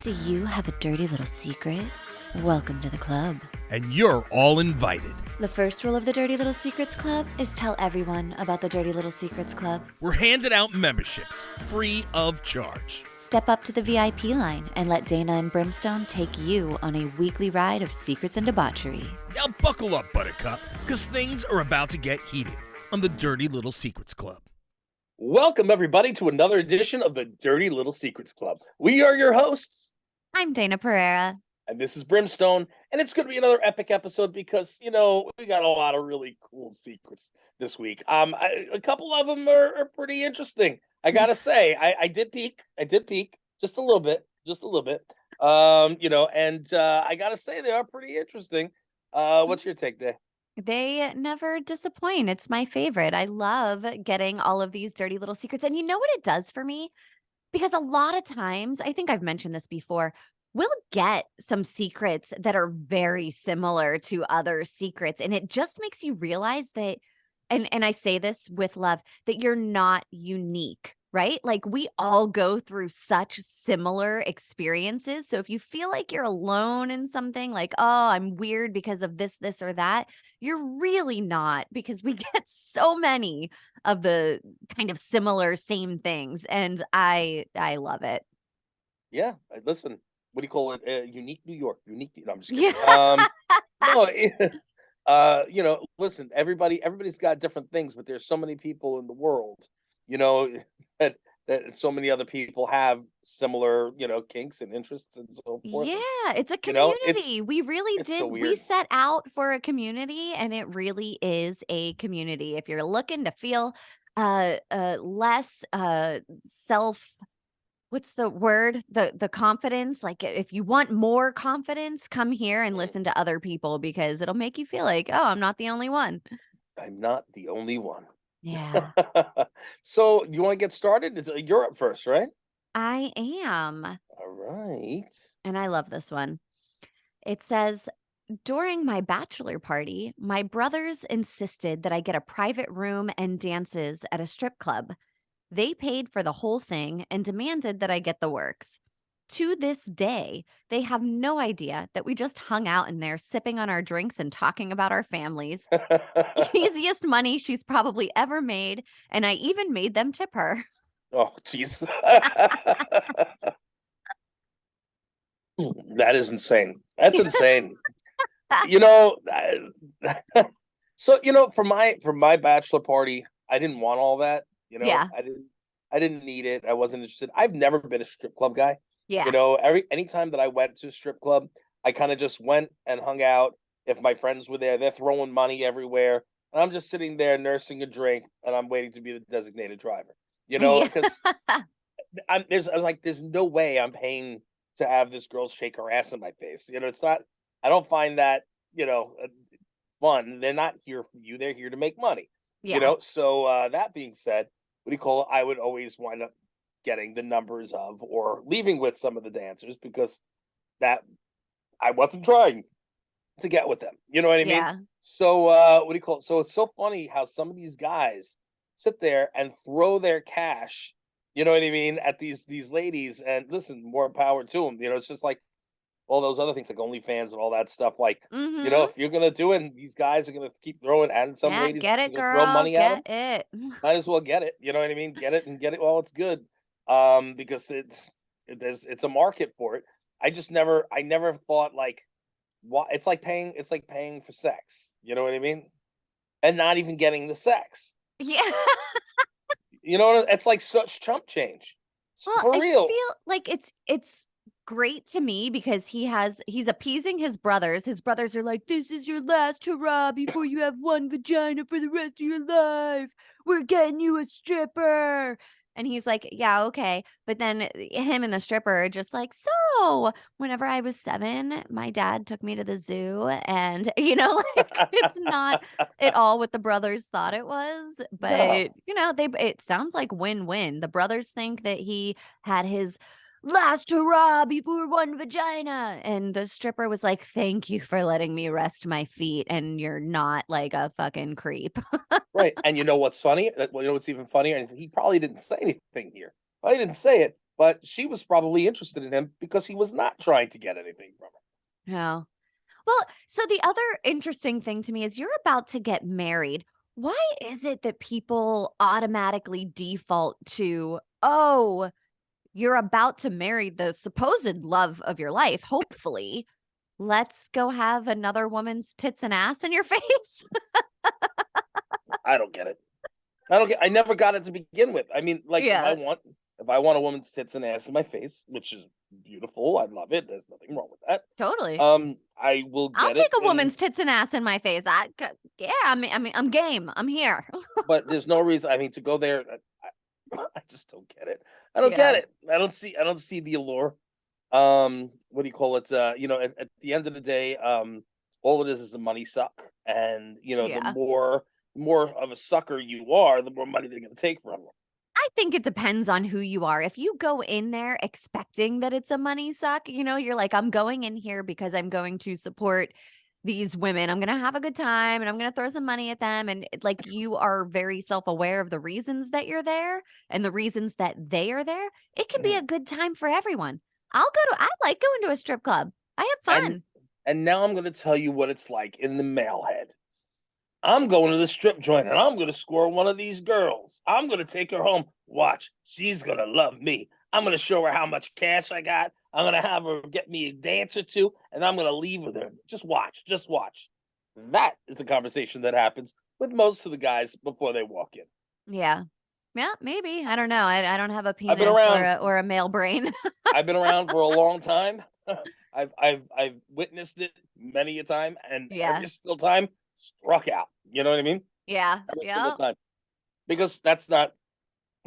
Do you have a dirty little secret? Welcome to the club. And you're all invited. The first rule of the Dirty Little Secrets Club is tell everyone about the Dirty Little Secrets Club. We're handing out memberships, free of charge. Step up to the VIP line and let Dayna and Brimstone take you on a weekly ride of secrets and debauchery. Now buckle up, Buttercup, because things are about to get heated on the Dirty Little Secrets Club. Welcome, everybody, to another edition of the Dirty Little Secrets Club. We are your hosts. I'm Dayna Pereira. And this is Brimstone. And it's going to be another epic episode because, we got a lot of really cool secrets this week. A couple of them are pretty interesting. I got to say, I did peek just a little bit. I got to say they are pretty interesting. What's your take there? They never disappoint. It's my favorite. I love getting all of these dirty little secrets. And you know what it does for me? Because a lot of times, I think I've mentioned this before, we'll get some secrets that are very similar to other secrets. And it just makes you realize that, and I say this with love, that you're not unique, right? Like we all go through such similar experiences. So if you feel like you're alone in something like, oh, I'm weird because of this, or that, you're really not, because we get so many of the kind of similar same things. And I love it. Yeah. Listen, what do you call it? Unique New York. No, I'm just kidding. Yeah. Listen, everybody's got different things, but there's so many people in the world, that so many other people have similar, kinks and interests and so forth. Yeah, it's a community. We really did. So We set out for a community, and it really is a community. If you're looking to feel less what's the word? The confidence, like if you want more confidence, come here and listen to other people, because it'll make you feel like, oh, I'm not the only one. I'm not the only one. Yeah. So you want to get started? You're up first, right? I am. All right. And I love this one. It says, during my bachelor party, my brothers insisted that I get a private room and dances at a strip club. They paid for the whole thing and demanded that I get the works. To this day, they have no idea that we just hung out in there sipping on our drinks and talking about our families. Easiest money she's probably ever made, and I even made them tip her. Oh, jeez. That is insane. That's insane. So, for my bachelor party, I didn't want all that. Yeah. I didn't need it. I wasn't interested. I've never been a strip club guy. Yeah. Anytime that I went to a strip club, I kind of just went and hung out. If my friends were there, they're throwing money everywhere. And I'm just sitting there nursing a drink, and I'm waiting to be the designated driver. Because there's no way I'm paying to have this girl shake her ass in my face. It's not, I don't find that, fun. They're not here for you. They're here to make money. Yeah. So that being said, I would always wind up getting the numbers of or leaving with some of the dancers, because that I wasn't trying to get with them. You know what I mean? Yeah. So So it's so funny how some of these guys sit there and throw their cash, you know what I mean, at these ladies. And listen, more power to them. It's just like all those other things like OnlyFans and all that stuff. Like, Mhm. if you're gonna do it, and these guys are gonna keep throwing, and some Yeah, ladies get it, gonna throw girl. money at them, Get it. might as well get it. You know what I mean? Get it and get it while it's good. Because it's a market for it. I never thought like, what it's like paying for sex. You know what I mean? And not even getting the sex. Yeah. It's like such chump change. Well, For real. I feel like it's great to me because he's appeasing his brothers. His brothers are like, this is your last hurrah before you have one vagina for the rest of your life. We're getting you a stripper. And he's like, yeah, okay. But then him and the stripper are just like, so whenever I was 7, my dad took me to the zoo. And, it's not at all what the brothers thought it was. But, it sounds like win-win. The brothers think that he had his last hurrah before one vagina. And the stripper was like, thank you for letting me rest my feet. And you're not like a fucking creep. Right. And you know what's funny? What's even funnier? And he probably didn't say anything here. Probably didn't say it. but she was probably interested in him because he was not trying to get anything from her. Yeah. Well, so the other interesting thing to me is you're about to get married. Why is it that people automatically default to, oh, you're about to marry the supposed love of your life, hopefully. Let's go have another woman's tits and ass in your face? I don't get it. I never got it to begin with. I mean, like Yeah, if I want a woman's tits and ass in my face, which is beautiful, I love it. There's nothing wrong with that. totally. I will I'll get take it, a woman's tits and ass in my face. Yeah, I mean, I'm game. I'm here. but there's no reason. I mean, to go there, I just don't get it. I don't get Yeah, it. I don't see the allure. What do you call it? At the end of the day, all it is a money suck, and yeah. the more of a sucker you are, the more money they're going to take from you. I think it depends on who you are. If you go in there expecting that it's a money suck, you're like, I'm going in here because I'm going to support these women. I'm going to have a good time and I'm going to throw some money at them. And like you are very self aware of the reasons that you're there and the reasons that they are there. It can be Mhm. a good time for everyone. I like going to a strip club. I have And fun. now I'm going to tell you what it's like in the male head. I'm going to the strip joint and I'm going to score one of these girls. I'm going to take her home. Watch, she's going to love me. I'm going to show her how much cash I got. I'm going to have her get me a dance or two, and I'm going to leave with her. Just watch, just watch. That is the conversation that happens with most of the guys before they walk in. Yeah. Yeah, maybe. I don't know. I don't have a I've been penis or around. a male brain. I've been around for a long time. I've witnessed it many a time, and Yeah. every single time struck out. You know what I mean? Yeah. Every single Yeah. time, because that's not.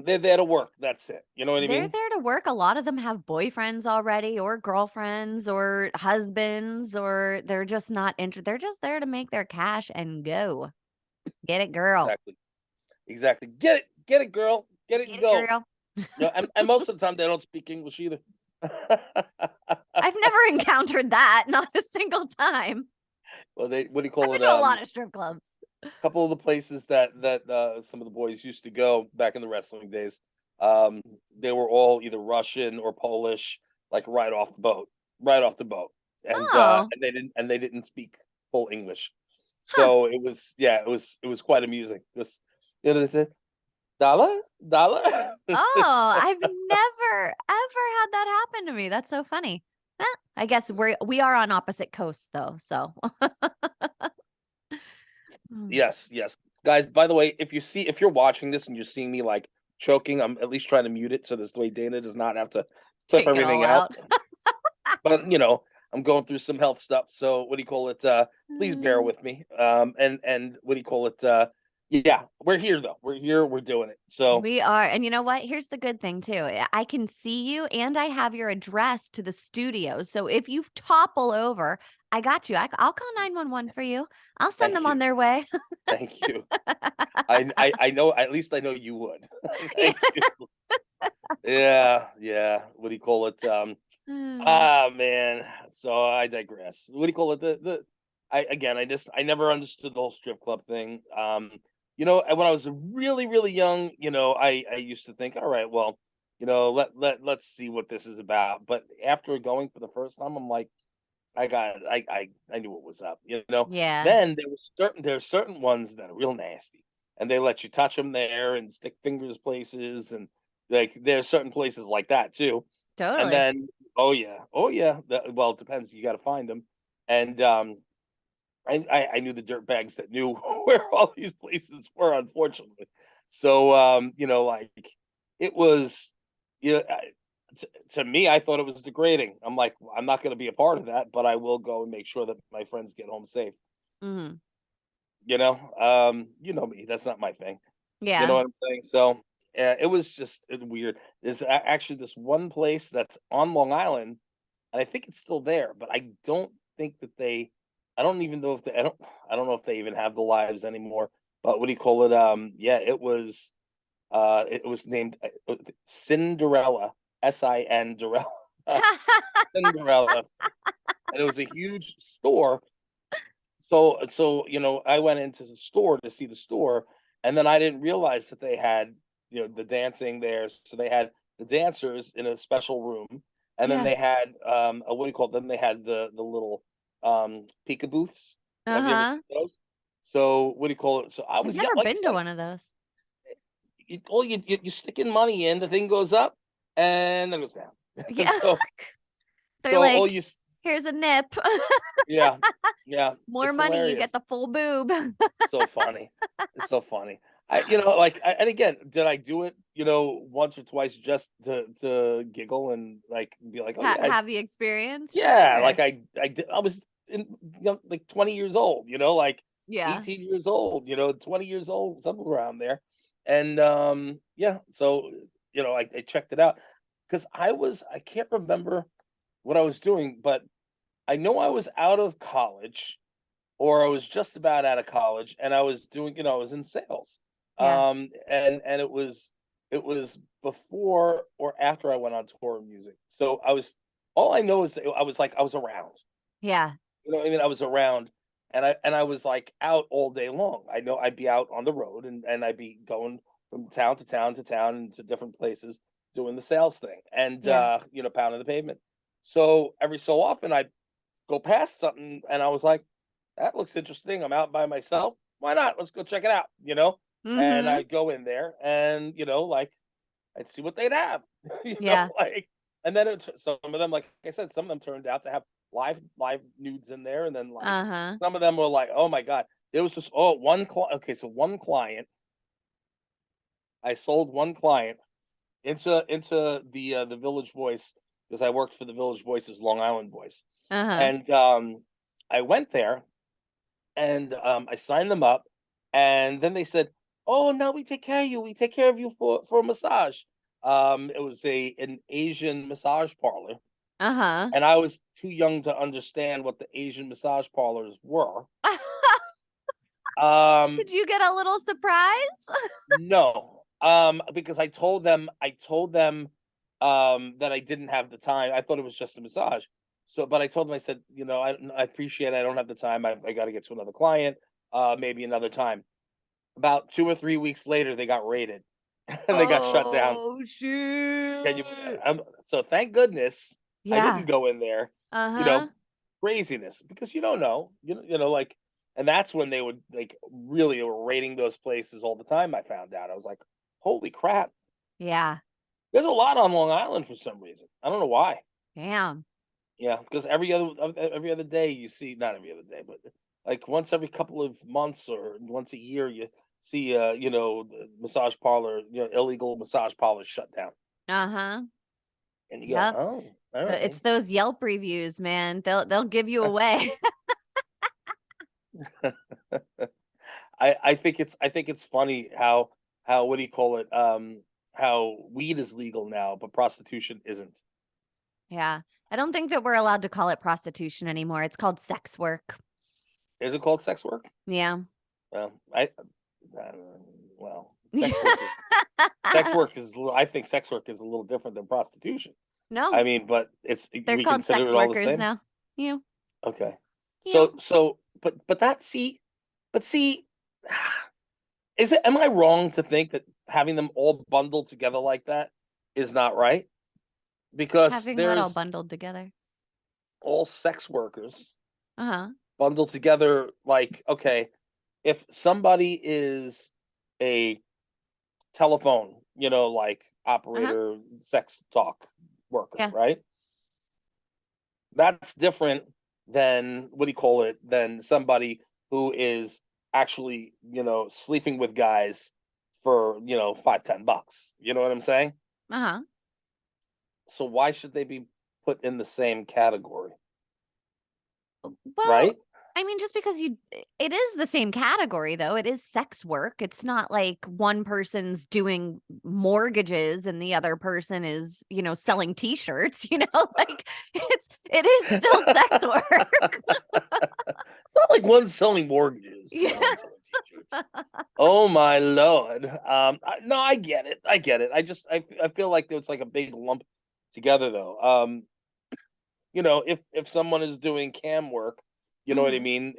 They're there to work. That's it. You know what I They're mean? there to work. A lot of them have boyfriends already or girlfriends or husbands, or they're just not they're just there to make their cash and go. Get it, girl. Exactly. Exactly. Get it, girl. Get it and Get it, go. girl. And most of the time they don't speak English either. I've never encountered that, not a single time. Well, they what do you I've call been it? to a lot of strip clubs. A couple of the places that some of the boys used to go back in the wrestling days, they were all either Russian or Polish, like right off the boat, Oh, and they didn't speak full English, huh. so it was it was quite amusing. Just they said dollar dollar. Oh, I've never ever had that happen to me. That's so funny. I guess we are on opposite coasts though, so. Mm. Yes, yes, guys. By the way, if you're watching this and you're seeing me like choking, I'm at least trying to mute it so this way Dana does not have to clip Take it all everything out. out. But I'm going through some health stuff, so what do you call it? Please bear Mm. with me. And what do you call it? Yeah, we're here though. We're here. We're doing it. So We are. And you know what? Here's the good thing, too. I can see you and I have your address to the studio. So if you topple over, I got you. I'll call 911 for you. I'll send thank them on you, their way. thank you. I know. At least I know you would. Yeah. Thank you. Yeah, yeah. What do you call it? Mm. Ah, man. So I digress. What do you call it? I never understood the whole strip club thing. When I was really, really young, I used to think, all right, well, let's see what this is about. But after going for the first time, I'm like, I knew what was up. Yeah, Then there's certain ones that are real nasty, and they let you touch them there and stick fingers places, and like there's certain places like that too. And totally. then, oh yeah. Well, it depends. You got to find them, and I knew the dirt bags that knew where all these places were, unfortunately. So, like it was, you know, I- to me, I thought it was degrading. I'm like, I'm not going to be a part of that, but I will go and make sure that my friends get home safe. Mhm. You know me. That's not my thing. You know Yeah. what I'm saying? So, it was just weird. There's actually this one place that's on Long Island, and I think it's still there, but I don't think that I don't even know if I don't know if they even have the lives anymore. But what do you call it? Yeah, it was named Cinderella, Cinderella, Cinderella, and it was a huge store. So I went into the store to see the store, and then I didn't realize that they had the dancing there. So they had the dancers in a special room, and then Yeah. they had what do you call it? Then they had the little Pika booths. Have you ever Uh-huh. seen those? So what do you call it? So I I've was, yeah, never like I been to said, one of those. you stick in money in, the thing goes up and then it goes down. Yeah. so They're so all like, you "Here's a nip. yeah, yeah, More it's money, you hilarious. get the full boob." So funny. It's so funny. And again, did I do it, once or twice just to giggle and like be like, oh Ha yeah, have the experience? yeah, Sure. like I was in, like 20 years old, like Yeah. 18 years old, 20 years old, something around there. And yeah, so I checked it out because I can't remember what I was doing, but I know I was out of college or I was just about out of college and I was doing, I was in sales. Yeah. And it was before or after I went on tour of music. So all I know is that I was around. Yeah. You know what I mean? I was around and I was like out all day long. I know I'd be out on the road and I'd be going from town to town to town and to different places doing the sales thing and Yeah. pounding the pavement. So every so often I'd go past something and I was like, that looks interesting. I'm out by myself. Why not? Let's go check it out, And Mhm. I'd go in there and, like I'd see what they'd have, Yeah. and then some of them, like I said, some of them turned out to have live nudes in there, and then like Uh-huh. some of them were like, oh my god, there was just one client. Okay, so one client, I sold one client into the Village Voice because I worked for the Village Voice's Long Island Voice, Uh-huh. and I went there and I signed them up, and then they said, "Oh, now we take care of you. We take care of you for a massage." It was an Asian massage parlor, Uh-huh. and I was too young to understand what the Asian massage parlors were. Um, Did you get a little surprise? no, because I told them that I didn't have the time. I thought it was just a massage. So, but I told them, I said, I appreciate it. I don't have the time. I got to get to another client. Maybe another time. About 2 or 3 weeks later, they got raided, and they got shut down. Oh, Can you shoot. so thank goodness I didn't Yeah. go in there, you know, Uh-huh. craziness, because you don't know, like and that's when they would, like, really were raiding those places all the time, I found out. I was like, "Holy crap." Yeah. There's a lot on Long Island for some reason. I don't know why. Damn. Yeah, because every other day you see, not every other day, but like once every couple of months or once a year you see the massage parlor, illegal massage parlors shut down. Uh-huh. And you go, Yep. "Oh, all It's right." those Yelp reviews, man. They'll give you away. I think it's funny how what do you call it? How weed is legal now, but prostitution isn't. Yeah. I don't think that we're allowed to call it prostitution anymore. It's called sex work. Is it called sex work? Yeah. Well, uh, well, I think sex work is a little different than prostitution. I No, mean, but they're we called consider sex it all the workers same. now. You, Okay. you. But see, am I wrong to think that having them all bundled together like that is not right? Because Having what all there's bundled together. all sex workers Uh-huh. bundled together. Like, okay, if somebody is a telephone, like Uh-huh. operator, sex talk worker, Yeah. right? That's different than what do you call it? Than somebody who is actually, sleeping with guys for, 5, $10. You know what I'm saying? Uh-huh. So why should they be put in the same category? Well, Right? I mean, just because it is the same category though. It is sex work. It's not like one person's doing mortgages and the other person is, selling t-shirts, like it is still sex work. It's not like one's selling mortgages, the other Yeah. one's selling t-shirts. Oh my lord. No, I get it. I get it. I feel like it's like a big lump together though. If someone is doing cam work, you know what I Mhm. mean?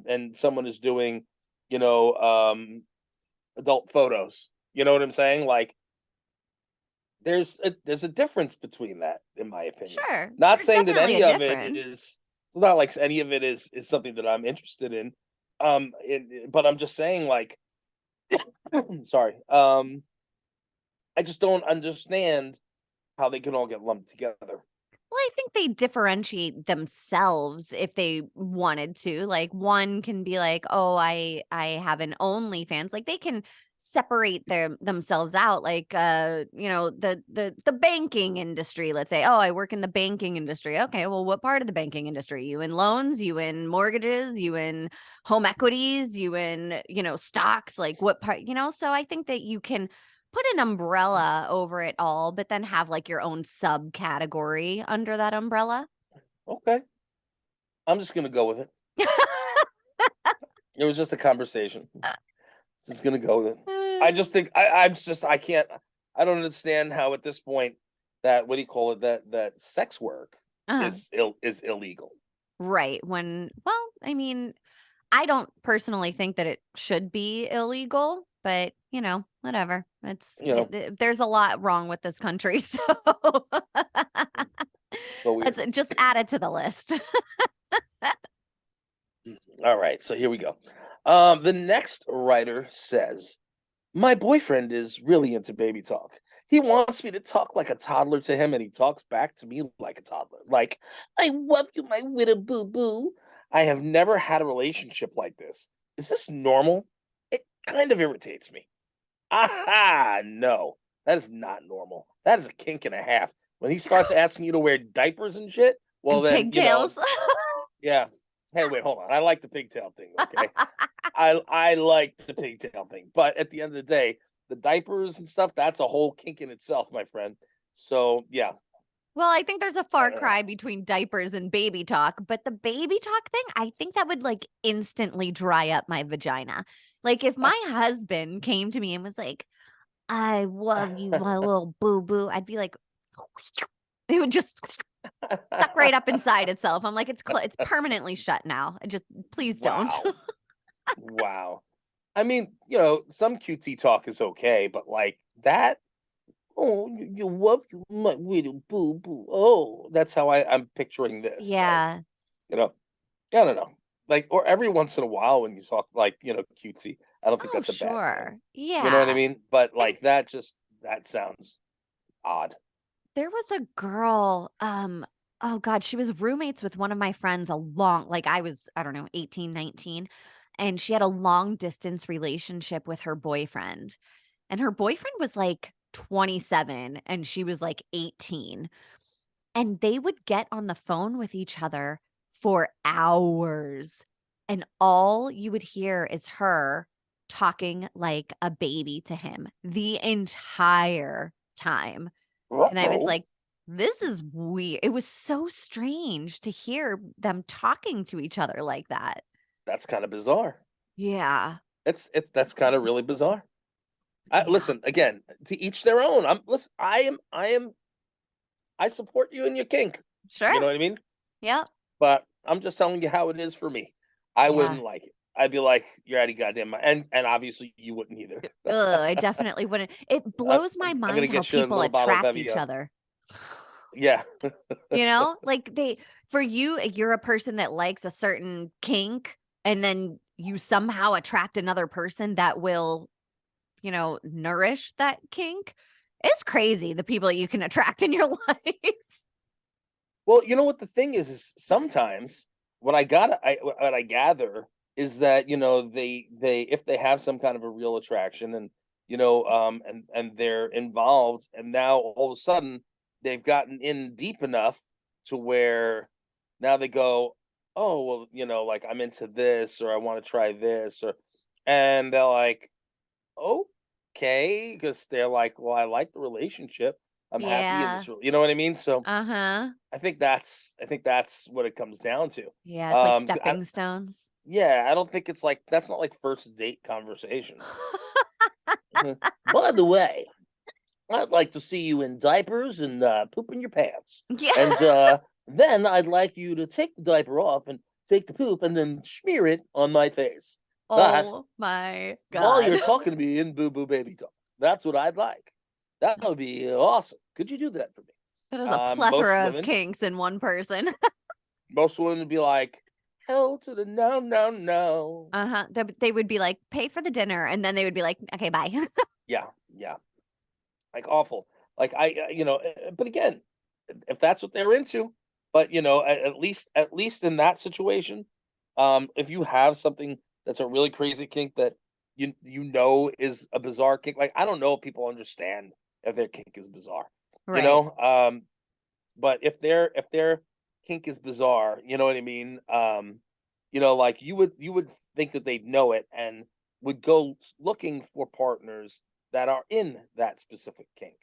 And someone is doing, you know, adult photos. You know what I'm saying? Like there's a difference between that, in my opinion. Sure, Not there's saying that definitely any a of it difference. is. It's not like any of it is something that I'm interested in. But I'm just saying, like, sorry. I just don't understand how they can all get lumped together. Well, I think they differentiate themselves if they wanted to. Like one can be like, "Oh, I have an OnlyFans." Like they can separate themselves out. Like the banking industry. Let's say, "Oh, I work in the banking industry." Okay, well, what part of the banking industry? You in loans? You in mortgages? You in home equities? You in stocks? Like what part? So I think that you can put an umbrella over it all, but then have, like, your own subcategory under that umbrella. Okay, I'm just gonna go with it. It was just a conversation. Just gonna go with it. I just think I can't. I don't understand how at this point that what do you call it, that sex work Uh-huh. is illegal. Right, I mean, I don't personally think that it should be illegal, but, whatever. You know, There's a lot wrong with this country, so so let's weird. just add it to the list. All right, so here we go. The next writer says, "My boyfriend is really into baby talk. He wants me to talk like a toddler to him, and he talks back to me like a toddler. Like, I love you, my little boo boo. I have never had a relationship like this. Is this normal? It kind of irritates me. Aha! No, that is not normal. That is a kink and a half. When he starts asking you to wear diapers and shit, well, And then, pigtails. yeah. Hey, wait, hold on. I like the pigtail thing, okay? I like the pigtail thing, but at the end of the day, the diapers and stuff, that's a whole kink in itself, my friend. So, yeah, Well, I think there's a I far don't know. cry between diapers and baby talk, but the baby talk thing, I think that would like instantly dry up my vagina. Like if my husband came to me and was like, "I love you, my little boo boo," I'd be like, it would just suck right up inside itself. I'm like, it's permanently shut now. I just please don't. Wow. Wow. I mean, some QT talk is okay, but like that, oh, you love you, my little boo boo. Oh, that's how I'm picturing this. Like, Yeah. you know, I don't know. Like, or every once in a while when you talk like, cutesy, I don't think Oh, that's a bad thing. sure. You know what I Yeah. mean? But I like that sounds odd. There was a girl, oh god, she was roommates with one of my friends a long like, I don't know, 18, 19, and she had a long distance relationship with her boyfriend, and her boyfriend was, like, 27 and she was, like, 18, and they would get on the phone with each other for hours, and all you would hear is her talking like a baby to him the entire time. And I was Uh-oh. like, "This is weird." It was so strange to hear them talking to each other like that. That's kind of bizarre. Yeah. It's that's kind of really bizarre. Yeah. Listen, again, to each their own. I support you in your kink. You know Sure. what I mean? Yep. But I'm just telling you how it is for me. I Yeah. wouldn't like it. I'd be like, "You're out of your goddamn mind," and obviously you wouldn't either. Ugh, I definitely wouldn't. It I'm, blows my I'm gonna mind how get you a people little bottle of attract each Evian. other. Yeah. Like for you, you're a person that likes a certain kink, and then you somehow attract another person that will, nourish that kink. It's crazy the people that you can attract in your life. Well, you know what the thing is sometimes what I gather is that they if they have some kind of a real attraction and and they're involved and now all of a sudden they've gotten in deep enough to where now they go, oh well, like I'm into this or I want to try this or and they're like, okay, because they're like, well, I like the relationship. I'm happy in Yeah. this, you know what I mean? So Uh-huh. I think that's what it comes down to. Yeah, it's like I, stepping stones. yeah, I don't think it's like that's not like first date conversation. By the way, I'd like to see you in diapers and poop in your pants, Yeah. and then I'd like you to take the diaper off and take the poop and then smear it on my face. That Oh my while god. you're talking to me in boo boo baby talk. That's what I'd like. That That's would be awesome. Could you do that for me? that is a Most plethora of women, kinks in one person. most women would be like, hell to the no, no, no. Uh-huh. They would be like, "Pay for the dinner," and then they would be like, "Okay, bye." Yeah, yeah, like awful. Like but again, if that's what they're into, but at least in that situation, if you have something that's a really crazy kink that is a bizarre kink, like I don't know if people understand if their kink is bizarre, you Right. know. But if their kink is bizarre, you know what I mean? Like you would think that they'd know it and would go looking for partners that are in that specific kink.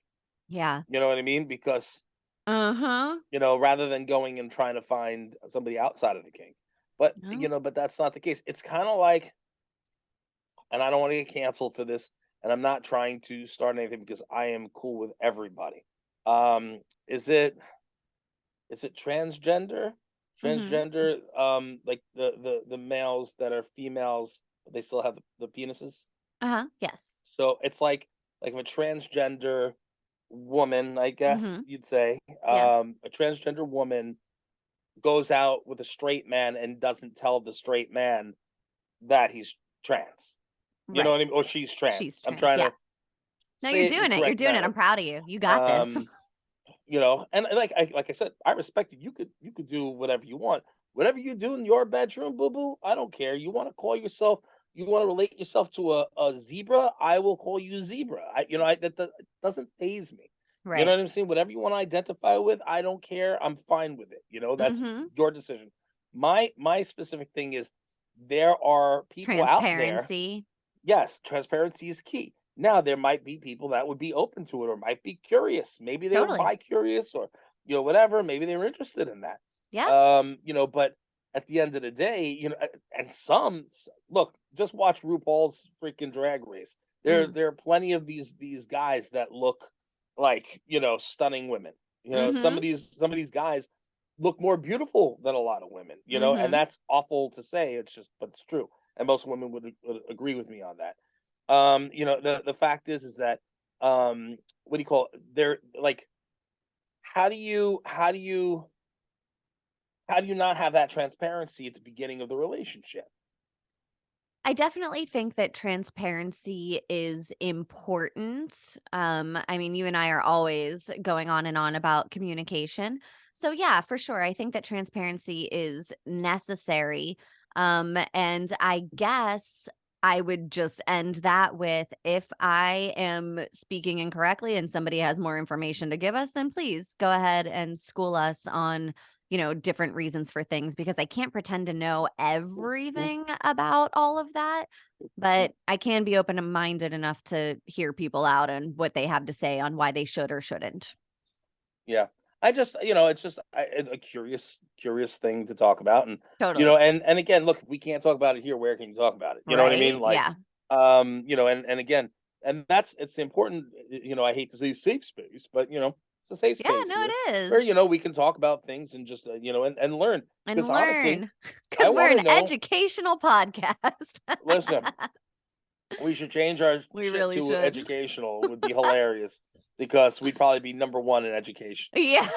Yeah. You know what I mean? Because Uh-huh. rather than going and trying to find somebody outside of the kink. But No. but that's not the case. It's kind of like, and I don't want to get canceled for this, and I'm not trying to start anything because I am cool with everybody. Um, is it transgender? Mhm. Transgender, like the males that are females, but they still have the penises. Uh-huh. Yes. So it's like if a transgender woman, I guess Mhm. you'd say, Yes. a transgender woman goes out with a straight man and doesn't tell the straight man that he's trans. You know Right. what I mean? Or she's trans. She's I'm trans. trying Yeah. to No, say you're it in the doing it. You're correct doing it. I'm manner. proud of you. You got this. Um, and like I said, I respect you. You could do whatever you want. Whatever you do in your bedroom, boo boo, I don't care. You want to call yourself, you want to relate yourself to a zebra, I will call you zebra. That doesn't phase me. You know Right. what I'm saying? Whatever you want to identify with, I don't care. I'm fine with it. That's Mhm. your decision. My specific thing is there are people out there. Transparency. Yes, transparency is key. Now, there might be people that would be open to it or might be curious. Maybe they're Totally. bi-curious or, whatever. Maybe they're interested in that. Yeah. But at the end of the day, and look, just watch RuPaul's freaking Drag Race. There, Mm. there are plenty of these guys that look like, stunning women. Mhm. Some of these guys look more beautiful than a lot of women, and Mhm. that's awful to say. But it's true, and most women would agree with me on that. The fact is that what do you call it? They're like, how do you not have that transparency at the beginning of the relationship? I definitely think that transparency is important. I mean, you and I are always going on and on about communication. So, yeah, for sure. I think that transparency is necessary. And I guess I would just end that with if I am speaking incorrectly and somebody has more information to give us, then please go ahead and school us on different reasons for things because I can't pretend to know everything about all of that, but I can be open-minded enough to hear people out and what they have to say on why they should or shouldn't. Yeah. I just, it's just a curious thing to talk about. And, Totally. and again, look, if we can't talk about it here, where can you talk about it? You know what I mean? Right? Like, Yeah. and again, and it's important, I hate to say safe space, but, it's a safe Yeah, space no, here it where, is. we can talk about things and just, and learn. Because And honestly, learn I because we're want to an know, educational podcast. listen, we should change our We shit really to should. educational. It would be hilarious because we'd probably be number one in education. Yeah.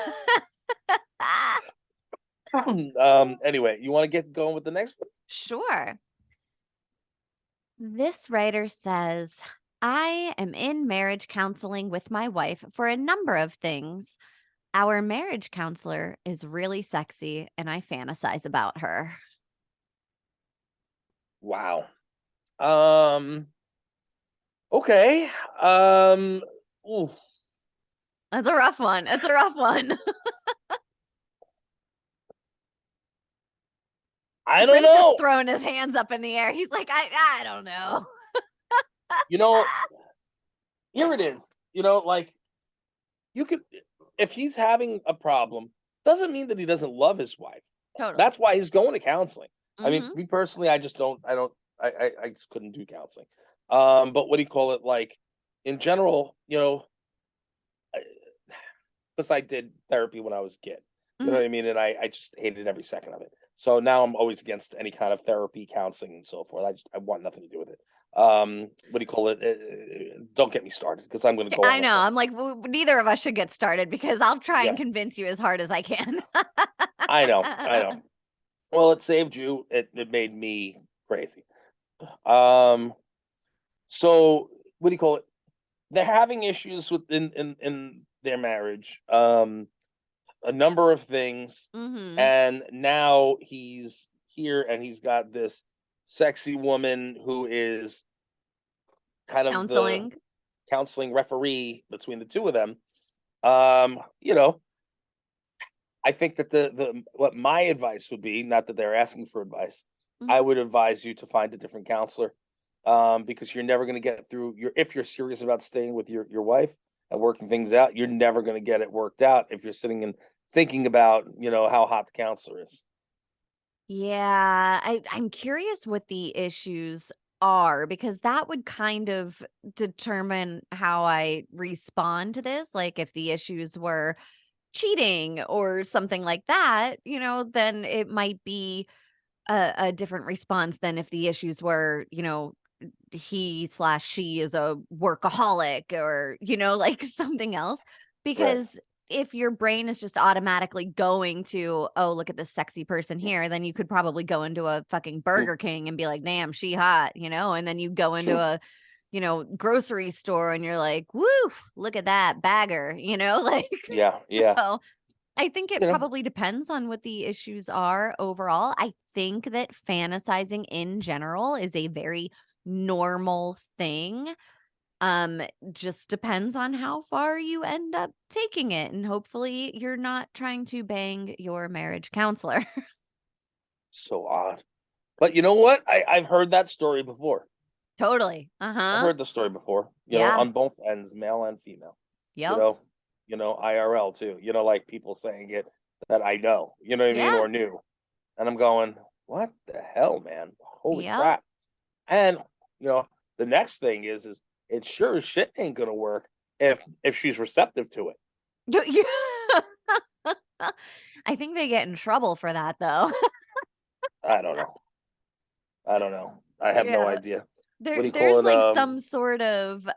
Anyway, you want to get going with the next one? Sure. This writer says, I am in marriage counseling with my wife for a number of things. Our marriage counselor is really sexy and I fantasize about her. Wow. Um, okay. Um, oof, That's a rough one. It's a rough one. I don't Brim's just know. throwing his hands up in the air. He's like, I don't know. You know, here it is. Like you could, if he's having a problem, doesn't mean that he doesn't love his wife. Totally. That's why he's going to counseling. I mean, Mhm. me personally, I just don't, I just couldn't do counseling. But what do you call it? Like in general, because I did therapy when I was a kid. You know Mhm. what I mean? And I just hated every second of it. So now I'm always against any kind of therapy, counseling, and so forth. I want nothing to do with it. What do you call it? Don't get me started because I'm going to go I on a know. thing. I'm like, neither of us should get started because I'll try Yeah, and convince you as hard as I can. I know, I know. Well, it saved you. It made me crazy. Um, so what do you call it? They're having issues with in their marriage. A number of things, Hmm. and now he's here and he's got this sexy woman who is kind of the Counseling. counseling referee between the two of them. You know, I think that the what my advice would be, not that they're asking for advice, I Mhm. would advise you to find a different counselor, because you're never going to get through your if you're serious about staying with your wife and working things out, you're never going to get it worked out if you're sitting and thinking about how hot the counselor is. Yeah, I'm curious what the issues are because that would kind of determine how I respond to this. Like if the issues were cheating or something like that, then it might be a different response than if the issues were, he slash she is a workaholic or, like something else. Right. Because if your brain is just automatically going to, oh, look at this sexy person here, then you could probably go into a fucking Mm, Burger King and be like, damn, she hot, and then you go into true. a, grocery store and you're like, woof, look at that bagger, like, Yeah. Yeah. so I think it You know. probably depends on what the issues are overall. I think that fantasizing in general is a very normal thing. Just depends on how far you end up taking it. And hopefully you're not trying to bang your marriage counselor. So odd. But you know what? I've heard that story before. Totally. I've Uh-huh. heard the story before. Yeah. On both ends, male and female. You Yep. know. IRL too. Like people saying it that I know. You know what I mean, Yeah. or knew. And I'm going, what the hell, man? Holy Yep. crap! And the next thing is it sure as shit ain't gonna work if she's receptive to it. Yeah. I think they get in trouble for that though. I don't know. I don't know. I have no Yeah. idea. What There do you call there's, it? like, some sort of,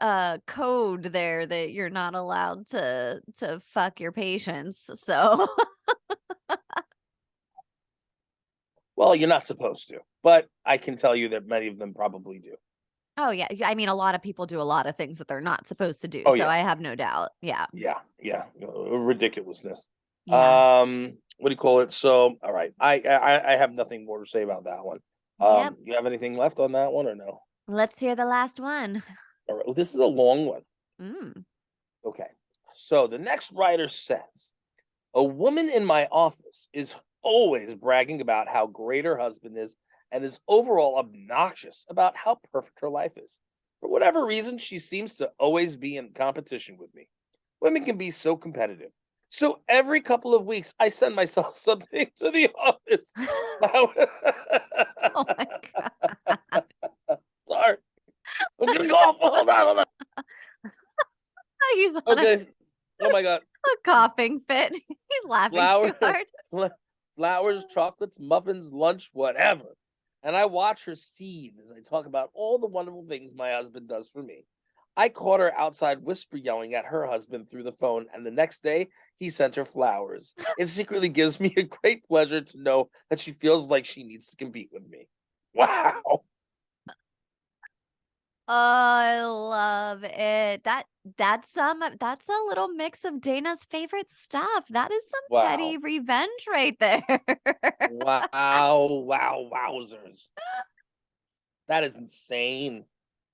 code there that you're not allowed to fuck your patients, so Well, you're not supposed to, but I can tell you that many of them probably do. Oh, yeah, yeah, I mean, a lot of people do a lot of things that they're not supposed to do, Oh so yeah, I have no doubt. Yeah. yeah, yeah. Ridiculousness. Yeah. What do you call it? So, all right, I have nothing more to say about that one. Yep. You have anything left on that one or no? Let's hear the last one. All right, well, this is a long one. Mm. Okay, so the next writer says a woman in my office is always bragging about how great her husband is and is overall obnoxious about how perfect her life is. For whatever reason, she seems to always be in competition with me. Women can be so competitive. So every couple of weeks, I send myself something to the office. Oh my god. Sorry. I'm going to go off. Hold on, hold on. He's on a Okay. Oh my God. coughing fit. He's laughing too Flowers, hard. flowers, chocolates, muffins, lunch, whatever. And I watch her seethe as I talk about all the wonderful things my husband does for me. I caught her outside whisper yelling at her husband through the phone, and the next day he sent her flowers. It secretly gives me a great pleasure to know that she feels like she needs to compete with me. Wow. Oh, I love it. That's a little mix of Dana's favorite stuff. That is some petty Wow. revenge right there. Wow. Wow. Wowzers. That is insane.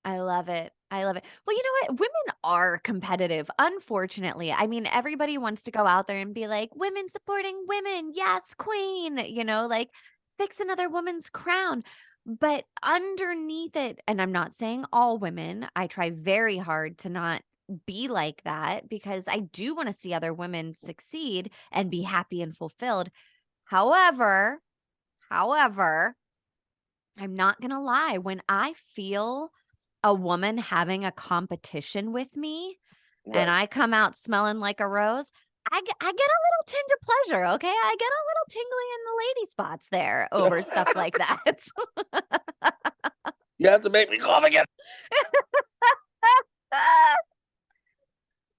I love it. I love it. Well, you know what? Women are competitive, unfortunately. I mean, everybody wants to go out there and be like, women supporting women. Yes, queen, like fix another woman's crown. But underneath it, and I'm not saying all women, I try very hard to not be like that because I do want to see other women succeed and be happy and fulfilled. However, I'm not going to lie. When I feel a woman having a competition with me and Right. I come out smelling like a rose, I get a little tinge of pleasure, okay? I get a little tingly in the lady spots there over stuff like that. You have to make me cough again.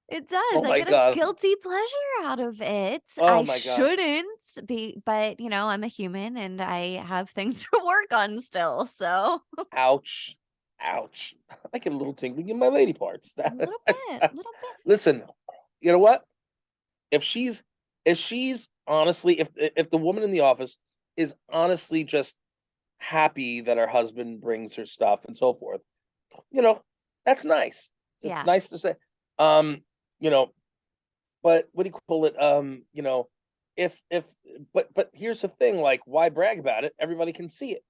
It does. Oh I my get a god. guilty pleasure out of it. Oh I my god. shouldn't be, but I'm a human and I have things to work on still. So Ouch. Ouch. I get a little tingling in my lady parts. a little bit. Listen, you know what? If she's if she's honestly if the woman in the office is honestly just happy that her husband brings her stuff and so forth, you know, that's nice. It's Yeah. nice to say. Um, you know, but what do you call it? If but here's the thing, like why brag about it? Everybody can see it.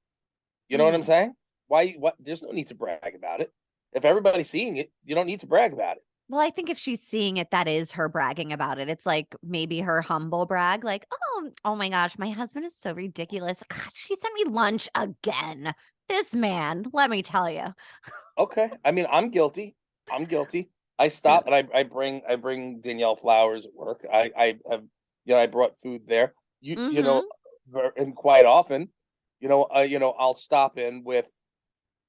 You know what I'm Mm. saying? Why what there's no need to brag about it. If everybody's seeing it, you don't need to brag about it. Well, I think if she's seeing it, that is her bragging about it. It's like maybe her humble brag, like, oh my gosh, my husband is so ridiculous. God, she sent me lunch again. This man, let me tell you. Okay. I mean, I'm guilty. I'm guilty. I stop and I bring Danielle flowers at work. I have I brought food there. Mm-hmm. And quite often, I'll stop in with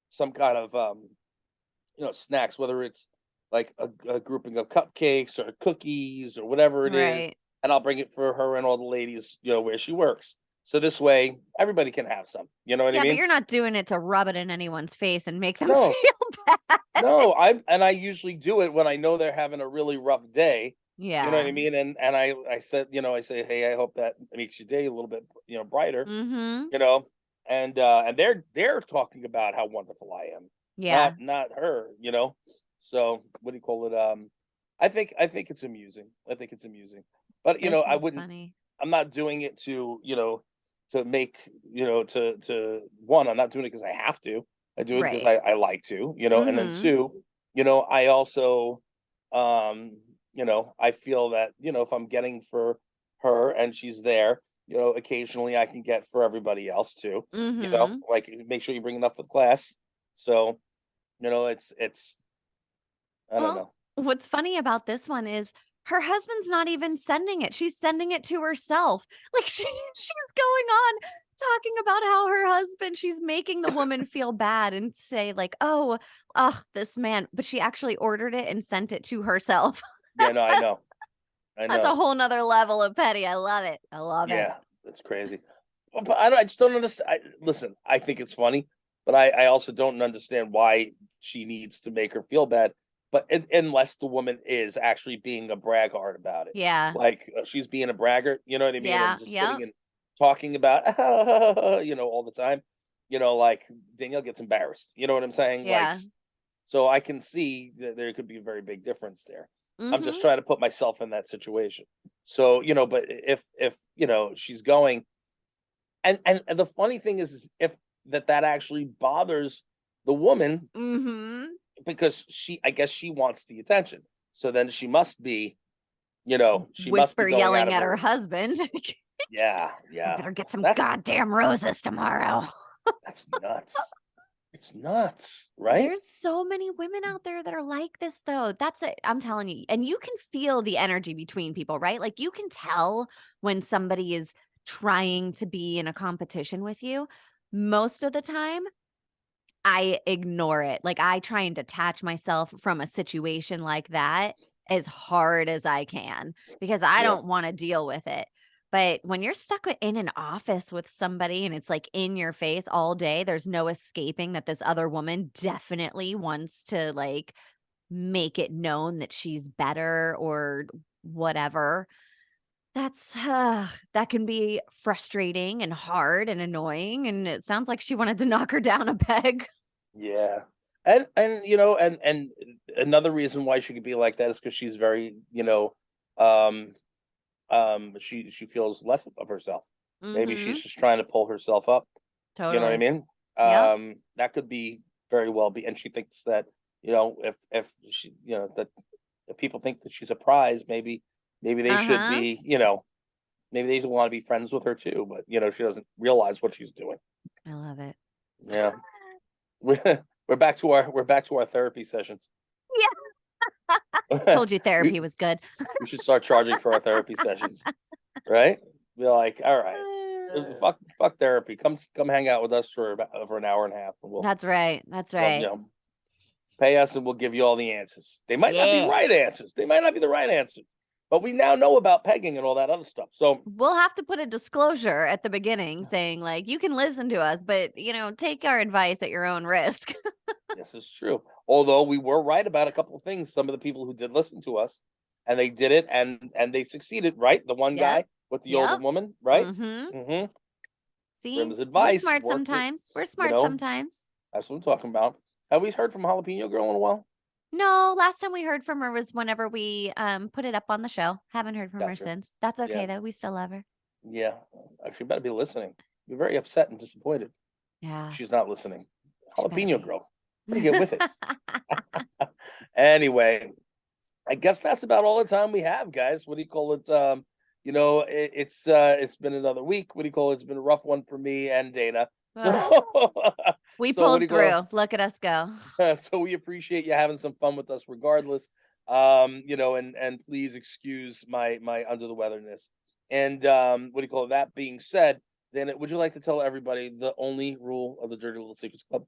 some kind of snacks, whether it's like a grouping of cupcakes or cookies or whatever it is, Right. and I'll bring it for her and all the ladies, where she works. So this way everybody can have some. You know what I Yeah, but mean? you're not doing it to rub it in anyone's face and make them No, feel bad. no, I usually do it when I know they're having a really rough day. You know what Yeah. I mean? And I said, I say, hey, I hope that makes your day a little bit, brighter. Mm-hmm. You know, and they're talking about how wonderful I am, Yeah. not her. So what do you call it? I think it's amusing. I think it's amusing, but This I is wouldn't. funny. I'm not doing it to make to one. I'm not doing it because I have to. I do it because Right. I like to. And then Mm-hmm. two, I also I feel that if I'm getting for her and she's there, occasionally I can get for everybody else too. Mm-hmm. Like make sure you bring enough for the class. So it's I don't Well, know. what's funny about this one is her husband's not even sending it. She's sending it to herself. Like she's going on talking about how her husband, she's making the woman feel bad and say like, "Oh, ugh, this man." But she actually ordered it and sent it to herself. Yeah, no, I know. I That's a know. whole nother level of petty. I love it. I love it. Yeah, that's crazy. But I just don't understand. Listen, I think it's funny, but I also don't understand why she needs to make her feel bad. But unless the woman is actually being a braggart about it, Yeah. like she's being a braggart, you know what I mean, and Yeah. just Yep. sitting and talking about, all the time, like Danielle gets embarrassed. You know what I'm saying? Like, Yeah. so I can see that there could be a very big difference there. I'm just Mhm. trying to put myself in that situation. So, but if she's going and the funny thing is if that actually bothers the woman Mhm. because I guess she wants the attention. So then she must be Whisper going out yelling of at her her. husband. Yeah, I yeah. better get some That's goddamn roses tomorrow. that's nuts. It's nuts, right? There's so many women out there that are like this though. That's it. I'm telling you. And you can feel the energy between people, right? Like you can tell when somebody is trying to be in a competition with you. Most of the time, I ignore it. Like I try and detach myself from a situation like that as hard as I can because I Yeah. don't want to deal with it. But when you're stuck in an office with somebody and it's like in your face all day, there's no escaping that this other woman definitely wants to like make it known that she's better or whatever. That's that can be frustrating and hard and annoying. And it sounds like she wanted to knock her down a peg. Yeah. And another reason why she could be like that is because she's very, um she feels less of herself. Maybe she's Mhm. just trying to pull herself up. You know what I Totally. mean? Yep. That could be very well be, and she thinks that if she that if people think that she's a prize, maybe they should Uh-huh. be maybe they want to be friends with her too, but she doesn't realize what she's doing. I love it. Yeah, we're we're back to our therapy sessions. Yeah. Told you therapy was good. We should start charging for our therapy sessions, right? Be like, all right, fuck therapy. Come hang out with us for an hour and a half, and That's right. That's we'll, right. pay us, and we'll give you all the answers. They might not be Yeah. right answers. They might not be the right answer, but we now know about pegging and all that other stuff. So We'll have to put a disclosure at the beginning saying, like, you can listen to us, but take our advice at your own risk. this is true. Although we were right about a couple of things. Some of the people who did listen to us, and they did it, and they succeeded. Right, the one guy with the older woman, right? Mm-hmm. See, Grim's advice we're smart worked sometimes. We're smart sometimes. That's what I'm talking about. Have we heard from Jalapeno Girl in a while? No, last time we heard from her was whenever we put it up on the show. Haven't heard from her since. That's okay though. We still love her. Yeah, she better be listening. Be very upset and disappointed. Yeah, she's not listening. Jalapeno Girl, better get with it. Anyway, I guess that's about all the time we have, guys. What do you call it? It's been another week. What do you call it? It's been a rough one for me and Dayna. So we pulled through. Look at us go. So we appreciate you having some fun with us regardless. And please excuse my under the weatherness. And what do you call it? That being said, then would you like to tell everybody the only rule of the Dirty Little Secrets Club?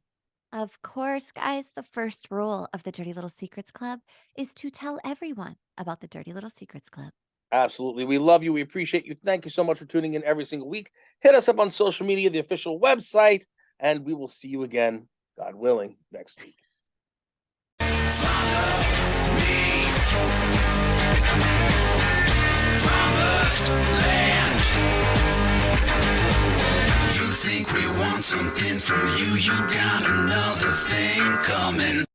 Of course, guys, the first rule of the Dirty Little Secrets Club is to tell everyone about the Dirty Little Secrets Club. Absolutely. We love you. We appreciate you. Thank you so much for tuning in every single week. Hit us up on social media, the official website, and we will see you again, God willing, next week. You think we want something from you, you got another thing coming.